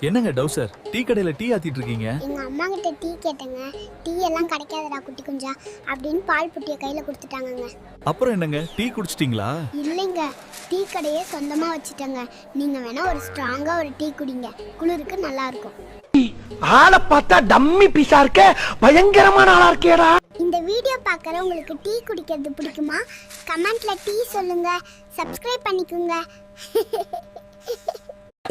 என்னங்க டவுசர் டீ கடையில டீ ஆத்திட்டு இருக்கீங்க? எங்க அம்மா கிட்ட டீ கேட்டேங்க. டீ எல்லாம் கிடைக்காதடா குட்டி குஞ்சா அப்படின்னு பால் புட்டிய கையில கொடுத்துட்டாங்கங்க. அப்புறம் என்னங்க டீ குடிச்சிட்டீங்களா? இல்லைங்க, டீ கடையே சொந்தமா வச்சுட்டேங்க. நீங்க வேணா ஒரு ஸ்ட்ராங்கா ஒரு டீ குடிங்க, குளிருக்கு நல்லா இருக்கும். ஆளை பார்த்தா டம்மி பீஸா இருக்க, பயங்கரமான ஆளா இருக்கேடா. இந்த வீடியோ பார்க்குற உங்களுக்கு டீ குடிக்கிறது பிடிக்குமா? கமெண்ட்ல டீ சொல்லுங்க, சப்ஸ்கிரைப் பண்ணிக்கோங்க.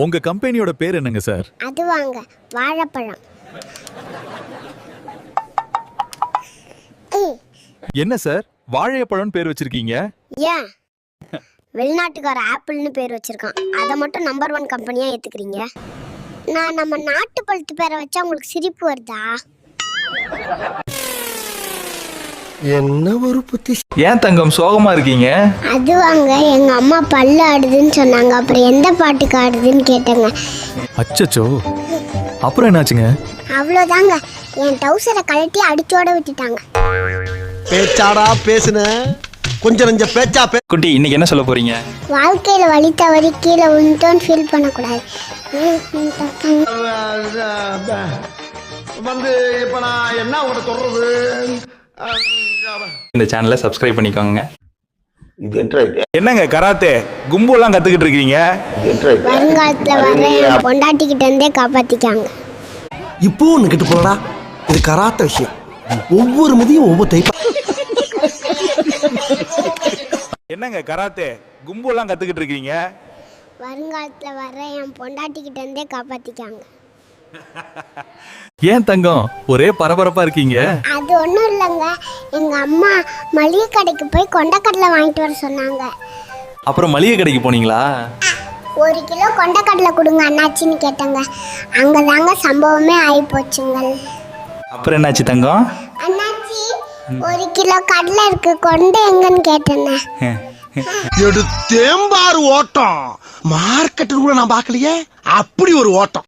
உங்க கம்பெனியோட பேர் என்னங்க சார்? அது வாங்க, வாழைப்பழம். என்ன சார் வாழைப்பழம் பேர் வச்சிருக்கீங்க? ஏன் வெளிநாட்டுக்கார ஆப்பிள்னு பேர் வச்சிருக்கான், அதை மட்டும் நம்பர் 1 கம்பெனியா ஏத்துக்கிறீங்க? நான் நம்ம நாட்டு பழுத்து பேரை வச்சா உங்களுக்கு சிரிப்பு வருதா? என்ன ஒரு புத்தி. ஏன் தங்கம் சோகமா இருக்கீங்க? அது வாங்க, எங்க அம்மா பல்லு ஆடுதுன்னு சொன்னாங்க. அப்புறம் எந்த பாட்டுக்கு ஆடுதுன்னு கேட்டேங்க. அச்சச்சோ, அப்புறம் என்னாச்சுங்க? அவ்வளோதாங்க, என் டவுசரை கழட்டி அடிச்சோட விட்டுட்டாங்க. பேச்சாடா பேசுன, கொஞ்சம் நெஞ்ச பேச்சா குட்டி, இன்னைக்கு என்ன சொல்ல போறீங்க? வாழ்க்கையில வலி தவறி கீழே விழுந்தோன்னு ஃபீல் பண்ணக்கூடாது. வந்து இப்ப நான் என்ன உங்கள்கிட்ட சொல்றது. இந்த சேனலை சப்ஸ்கிரைப் பண்ணிக்கோங்க. என்னங்க கராத்தே கும்பு எல்லாம் கத்துக்கிட்டு இருக்கீங்க? வருங்காலத்துல வர என் பொண்டாட்டிக்கிட்ட இருந்தே காப்பாத்திக்காங்க. இப்போ ஒண்ணு கிட்ட போடா, இது கராத்த விஷயம். ஒவ்வொரு மதியம் ஒவ்வொரு டைப்பா. என்னங்க கராத்தே கும்பு எல்லாம் கத்துக்கிட்டு இருக்கீங்க? வருங்காலத்துல வர என் பொண்டாட்டிக்கிட்ட இருந்தே காப்பாத்திக்காங்க. ஏன் தங்கம் ஒரே பரபரப்பா இருக்கீங்க? அது ஒண்ணும் இல்லைங்க, எங்க அம்மா மளிகை கடைக்கு போய் கொண்டக்கடலை வாங்கிட்டு வர சொன்னாங்க. அப்புறம் மளிகை கடைக்கு போனீங்களா? 1 கிலோ கொண்டக்கடலை கொடுங்க அண்ணாச்சின்னு கேட்டேங்க. அங்கதாங்க சம்பவமே ஆகி போச்சுங்க. அப்புறம் என்னாச்சு தங்கம்? அண்ணாச்சி 1 கிலோ கடலை இருக்கு, கொண்டு எங்கன்னு கேட்டேன்னு. எடுத்தேம்பாரு ஓட்டம். மார்க்கெட்டு கூட நான் பார்க்கலையே, அப்படி ஒரு ஓட்டம்.